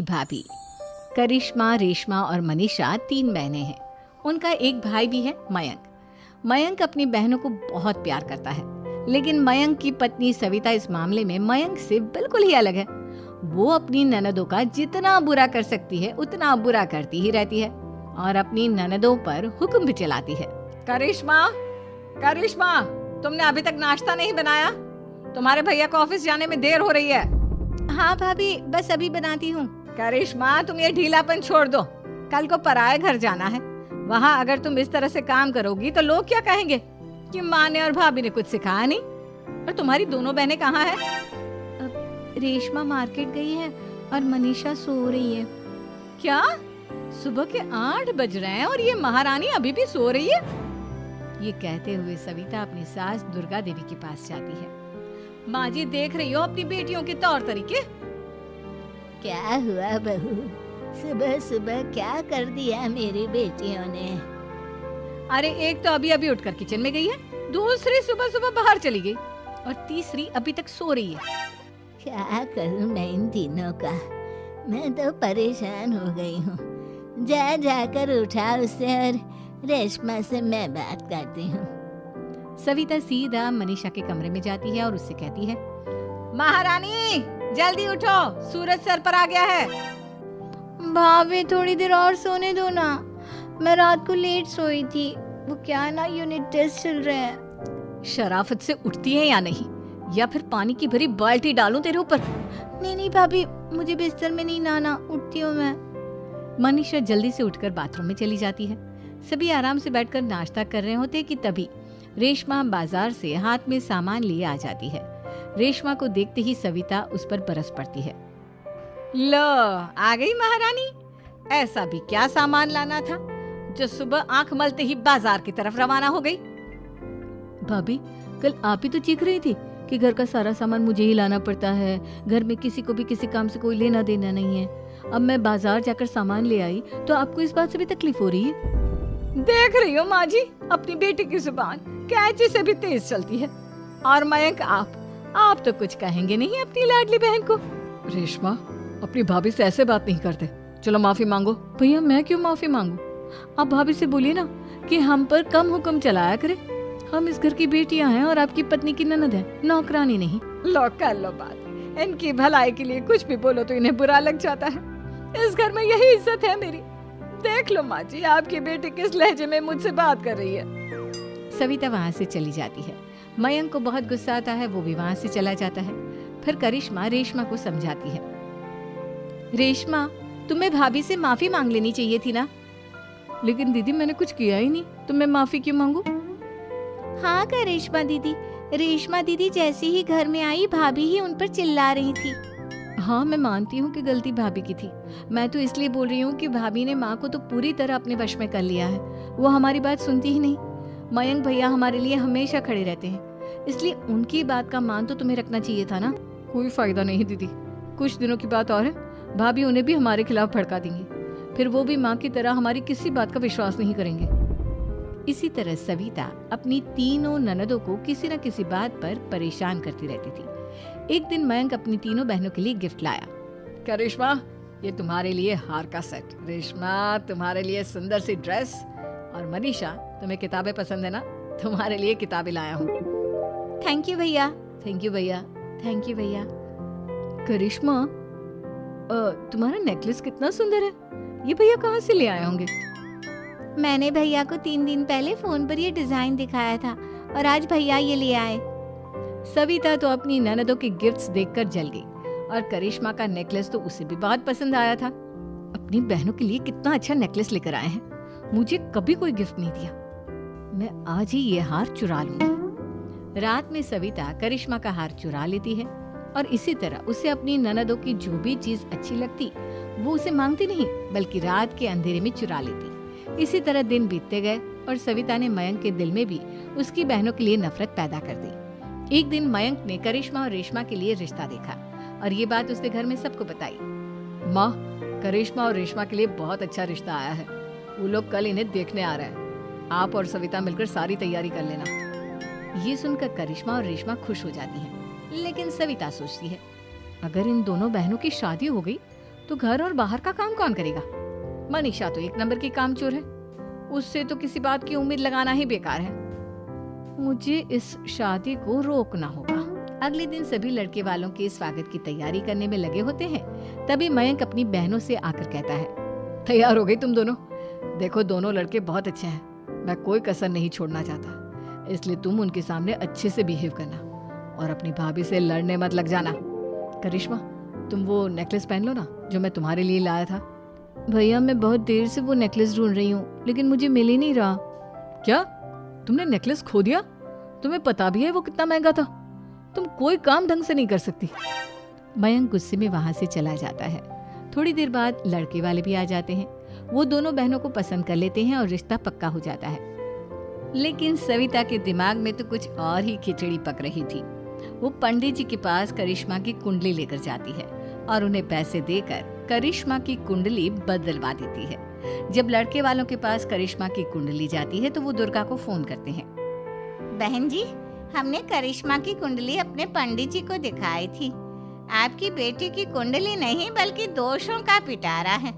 भाभी। करिश्मा, रेशमा और मनीषा 3 बहनें हैं। उनका एक भाई भी है, मयंक। मयंक अपनी बहनों को बहुत प्यार करता है, लेकिन मयंक की पत्नी सविता इस मामले में मयंक से बिल्कुल ही अलग है। वो अपनी ननदों का जितना बुरा कर सकती है उतना बुरा करती ही रहती है और अपनी ननदों पर हुक्म भी चलाती है। करिश्मा, करिश्मा, तुमने अभी तक नाश्ता नहीं बनाया? तुम्हारे भैया को ऑफिस जाने में देर हो रही है। हाँ भाभी, बस अभी बनाती हूँ। करिश्मा, तुम ये ढीलापन छोड़ दो। कल को पराए घर जाना है। वहाँ अगर तुम इस तरह से काम करोगी तो लोग क्या कहेंगे कि माँ ने और भाभी ने कुछ सिखाया नहीं। और तुम्हारी दोनों बहनें कहाँ हैं? रेशमा मार्केट गई है और मनीषा सो रही है। क्या? सुबह के 8 बज रहे हैं और ये महारानी अभी भी सो रही है? ये कहते हुए सविता अपनी सास दुर्गा देवी के पास जाती है। माँ जी, देख रही हो अपनी बेटियों के तौर तरीके? क्या हुआ बहू, सुबह सुबह क्या कर दिया मेरी बेटियों ने? अरे एक तो अभी अभी उठकर किचन में गई है, दूसरी सुबह सुबह बाहर चली गई और तीसरी अभी तक सो रही है। क्या करूं मैं इन तीनों का? मैं तो परेशान हो गई हूँ। जा जाकर उठा उसे और रेशमा से मैं बात करती हूँ। सविता सीधा मनीषा के कमरे में जाती है और उससे कहती है, महारानी जल्दी उठो, सूरज सर पर आ गया है। भाभी थोड़ी देर और सोने दो ना, मैं रात को लेट सोई थी। वो क्या ना, यूनिट टेस्ट चल रहे हैं। शराफत से उठती है या नहीं, या फिर पानी की भरी बाल्टी डालूं तेरे ऊपर? नहीं भाभी, मुझे बिस्तर में नहीं नहाना, उठती हूँ मैं। मनीषा जल्दी से उठकर बाथरूम में चली जाती है। सभी आराम से बैठकर नाश्ता कर रहे होते कि तभी रेशमा बाजार से हाथ में सामान लिए आ जाती है। रेशमा को देखते ही सविता उस पर बरस पड़ती है। लो, आ गई महारानी। ऐसा भी क्या सामान लाना था जो सुबह आंख मलते ही बाजार की तरफ रवाना हो गई? भाभी, कल आप ही तो चीख रही थी कि घर का सारा सामान मुझे ही लाना पड़ता है, घर में किसी को भी किसी काम से कोई लेना देना नहीं है। अब मैं बाजार जाकर सामान ले आई तो आपको इस बात से भी तकलीफ हो रही है? देख रही हो माँ जी, अपनी बेटी की जुबान कैंची से भी तेज चलती है। और मयंक, आप तो कुछ कहेंगे नहीं अपनी लाडली बहन को? रेशमा, अपनी भाभी से ऐसे बात नहीं करते। चलो माफी मांगो। भैया, मैं क्यों माफी मांगू? आप भाभी से बोलिए ना कि हम पर कम हुक्म चलाया करे। हम इस घर की बेटियां हैं और आपकी पत्नी की ननद है, नौकरानी नहीं। लो कर लो बात। इनकी भलाई के लिए कुछ भी बोलो तो इन्हें बुरा लग जाता है। इस घर में यही इज्जत है मेरी। देख लो माँ जी, आपकी बेटी किस लहजे में मुझसे बात कर रही है। सविता वहाँ से चली जाती है। मयंक को बहुत गुस्सा आता है, वो भी वहाँ से चला जाता है। फिर करिश्मा रेशमा को समझाती है। रेशमा, तुम्हें भाभी से माफी मांग लेनी चाहिए थी ना। लेकिन दीदी, मैंने कुछ किया ही नहीं, तो मैं माफी क्यों मांगू? हाँ करिश्मा दीदी, रेशमा दीदी जैसे ही घर में आई भाभी ही उन पर चिल्ला रही थी। हाँ, मैं मानती हूँ कि गलती भाभी की थी। मैं तो इसलिए बोल रही हूँ कि भाभी ने माँ को तो पूरी तरह अपने वश में कर लिया है। वो हमारी बात सुनती ही नहीं। मयंक भैया हमारे लिए हमेशा खड़े रहते हैं, इसलिए उनकी बात का मान तो तुम्हें रखना चाहिए था ना। कोई फायदा नहीं दीदी, कुछ दिनों की बात और है, भाभी उन्हें भी हमारे खिलाफ भड़का देंगी। फिर वो भी माँ की तरह हमारी किसी बात का विश्वास नहीं करेंगे। इसी तरह सविता अपनी तीनों ननदों को किसी न किसी बात पर परेशान करती रहती थी। एक दिन मयंक अपनी तीनों बहनों के लिए गिफ्ट लाया। क्या रेशमा, ये तुम्हारे लिए हार का सेट। रेशमा, तुम्हारे लिए सुंदर सी ड्रेस। और मनीषा, तुम्हें किताबें पसंद है ना, तुम्हारे लिए किताबें लाया हूँ। थैंक यू भैया। थैंक यू भैया। थैंक यू भैया। करिश्मा, तुम्हारा नेकलेस कितना सुंदर है। ये भैया कहाँ से ले आए होंगे? मैंने भैया को 3 दिन पहले फोन पर ये डिजाइन दिखाया था और आज भैया ये ले आए। सविता तो अपनी ननदों के गिफ्ट्स देखकर जल गई और करिश्मा का नेकलेस तो उसे भी बहुत पसंद आया था। अपनी बहनों के लिए कितना अच्छा नेकलेस लेकर आए हैं, मुझे कभी कोई गिफ्ट नहीं दिया। मैं आज ही ये हार चुरा लूंगी। रात में सविता करिश्मा का हार चुरा लेती है और इसी तरह उसे अपनी ननदों की जो भी चीज अच्छी लगती वो उसे मांगती नहीं, बल्कि रात के अंधेरे में चुरा लेती। इसी तरह दिन बीतते गए और सविता ने मयंक के दिल में भी उसकी बहनों के लिए नफरत पैदा कर दी। एक दिन मयंक ने करिश्मा और रेशमा के लिए रिश्ता देखा और ये बात उसने घर में सबको बताई। माँ, करिश्मा और रेशमा के लिए बहुत अच्छा रिश्ता आया है। वो लोग कल इन्हें देखने आ रहे हैं। आप और सविता मिलकर सारी तैयारी कर लेना। ये सुनकर करिश्मा और रेशमा खुश हो जाती हैं, लेकिन सविता सोचती है, अगर इन दोनों बहनों की शादी हो गई तो घर और बाहर का काम कौन करेगा? मनीषा तो एक नंबर की कामचोर है, उससे तो किसी बात की उम्मीद लगाना ही बेकार है। मुझे इस शादी को रोकना होगा। अगले दिन सभी लड़के वालों के स्वागत की तैयारी करने में लगे होते हैं। तभी मयंक अपनी बहनों से आकर कहता है, तैयार हो गई तुम दोनों? देखो दोनों लड़के बहुत अच्छे हैं, मैं कोई कसर नहीं छोड़ना चाहता, इसलिए तुम उनके सामने अच्छे से बिहेव करना और अपनी भाभी से लड़ने मत लग जाना। करिश्मा, तुम वो नेकलेस पहन लो ना जो मैं तुम्हारे लिए लाया था। भैया मैं बहुत देर से वो नेकलेस ढूंढ रही हूँ, लेकिन मुझे मिल ही नहीं रहा। क्या तुमने नेकलेस खो दिया? तुम्हें पता भी है वो कितना महंगा था? तुम कोई काम ढंग से नहीं कर सकती। मयंक गुस्से में वहां से चला जाता है। थोड़ी देर बाद लड़के वाले भी आ जाते हैं। वो दोनों बहनों को पसंद कर लेते हैं और रिश्ता पक्का हो जाता है। लेकिन सविता के दिमाग में तो कुछ और ही खिचड़ी पक रही थी। वो पंडित जी के पास करिश्मा की कुंडली लेकर जाती है और उन्हें पैसे देकर करिश्मा की कुंडली बदलवा देती है। जब लड़के वालों के पास करिश्मा की कुंडली जाती है तो वो दुर्गा को फोन करते हैं। बहन जी, हमने करिश्मा की कुंडली अपने पंडित जी को दिखाई थी। आपकी बेटी की कुंडली नहीं बल्कि दोषों का पिटारा है।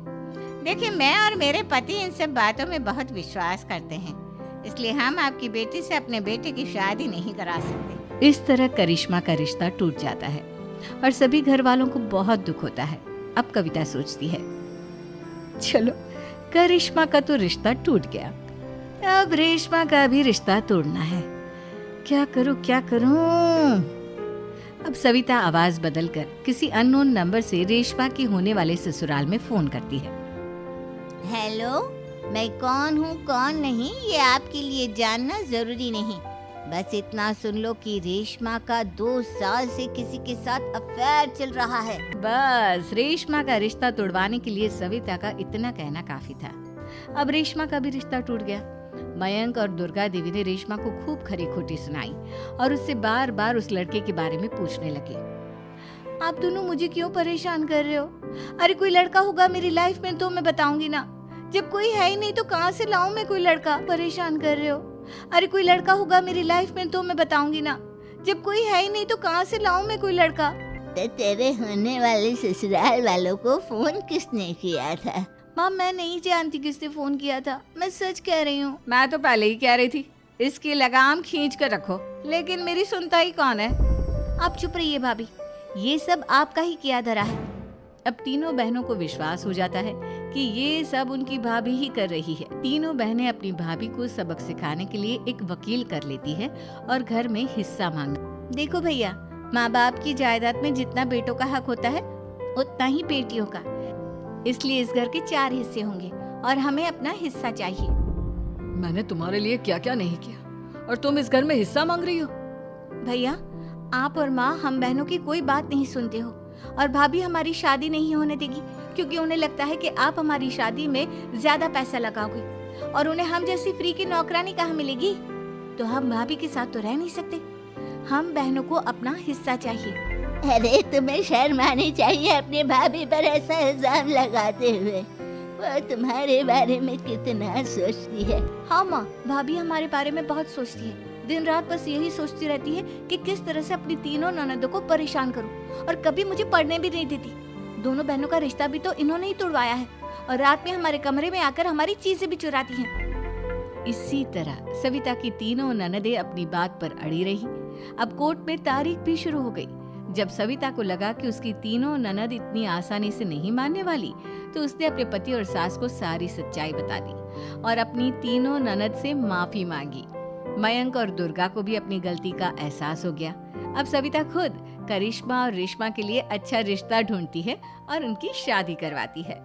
देखिए, मैं और मेरे पति इन सब बातों में बहुत विश्वास करते हैं, इसलिए हम आपकी बेटी से अपने बेटे की शादी नहीं करा सकते। इस तरह करिश्मा का रिश्ता टूट जाता है और सभी घर वालों को बहुत दुख होता है। अब कविता सोचती है, चलो करिश्मा का तो रिश्ता टूट गया, अब रेशमा का भी रिश्ता तोड़ना है। क्या करूं? अब सविता आवाज बदलकर किसी अननोन नंबर से रेशमा के होने वाले ससुराल में फोन करती है। हेलो, मैं कौन हूँ कौन नहीं ये आपके लिए जानना जरूरी नहीं। बस इतना सुन लो कि रेशमा का 2 साल से किसी के साथ अफेयर चल रहा है। बस रेशमा का रिश्ता तोड़वाने के लिए सविता का इतना कहना काफी था। अब रेशमा का भी रिश्ता टूट गया। मयंक और दुर्गा देवी ने रेशमा को खूब खरी खोटी सुनाई और उससे बार बार उस लड़के के बारे में पूछने लगे। आप दोनों मुझे क्यों परेशान कर रहे हो? अरे कोई लड़का होगा मेरी लाइफ में तो मैं बताऊंगी ना। जब कोई है ही नहीं तो कहाँ से लाऊं मैं कोई लड़का? परेशान कर रहे हो? अरे कोई लड़का होगा मेरी लाइफ में तो मैं बताऊंगी ना। जब कोई है ही नहीं तो कहाँ से लाऊं मैं कोई लड़का? तो तेरे होने वाले ससुराल वालों को फोन किसने किया था? माँ, मैं नहीं जानती किसने फोन किया था, मैं सच कह रही हूँ। मैं तो पहले ही कह रही थी इसकी लगाम खींच कर रखो, लेकिन मेरी सुनता ही कौन है। आप चुप रहिए भाभी, ये सब आपका ही किया धरा है। अब तीनों बहनों को विश्वास हो जाता है कि ये सब उनकी भाभी ही कर रही है। तीनों बहनें अपनी भाभी को सबक सिखाने के लिए एक वकील कर लेती है और घर में हिस्सा मांगना। देखो भैया, माँ बाप की जायदाद में जितना बेटों का हक होता है उतना ही बेटियों का, इसलिए इस घर के 4 हिस्से होंगे और हमें अपना हिस्सा चाहिए। मैंने तुम्हारे लिए क्या क्या नहीं किया और तुम इस घर में हिस्सा मांग रही हो? भैया, आप और माँ हम बहनों की कोई बात नहीं सुनते हो और भाभी हमारी शादी नहीं होने देगी क्योंकि उन्हें लगता है कि आप हमारी शादी में ज्यादा पैसा लगाओगे और उन्हें हम जैसी फ्री की नौकरानी कहाँ मिलेगी। तो हम भाभी के साथ तो रह नहीं सकते, हम बहनों को अपना हिस्सा चाहिए। अरे तुम्हें शर्म आनी चाहिए अपनी भाभी पर ऐसा इल्जाम लगाते हुए। वो तुम्हारे बारे में कितना सोचती है। हाँ माँ, भाभी हमारे बारे में बहुत सोचती है। दिन रात बस यही सोचती रहती है कि किस तरह से अपनी तीनों ननदों को परेशान करूं और कभी मुझे पढ़ने भी नहीं देती। दोनों बहनों का रिश्ता भी तो इन्होंने ही तोड़वाया है और रात में हमारे कमरे में आकर हमारी चीजें भी चुराती हैं। इसी तरह सविता की तीनों ननदें अपनी बात पर अड़ी रही। अब कोर्ट में तारीख भी शुरू हो गई। जब सविता को लगा कि उसकी तीनों ननद इतनी आसानी से नहीं मानने वाली, तो उसने अपने पति और सास को सारी सच्चाई बता दी और अपनी तीनों ननद से माफी मांगी। मयंक और दुर्गा को भी अपनी गलती का एहसास हो गया। अब सविता खुद करिश्मा और रेशमा के लिए अच्छा रिश्ता ढूंढती है और उनकी शादी करवाती है।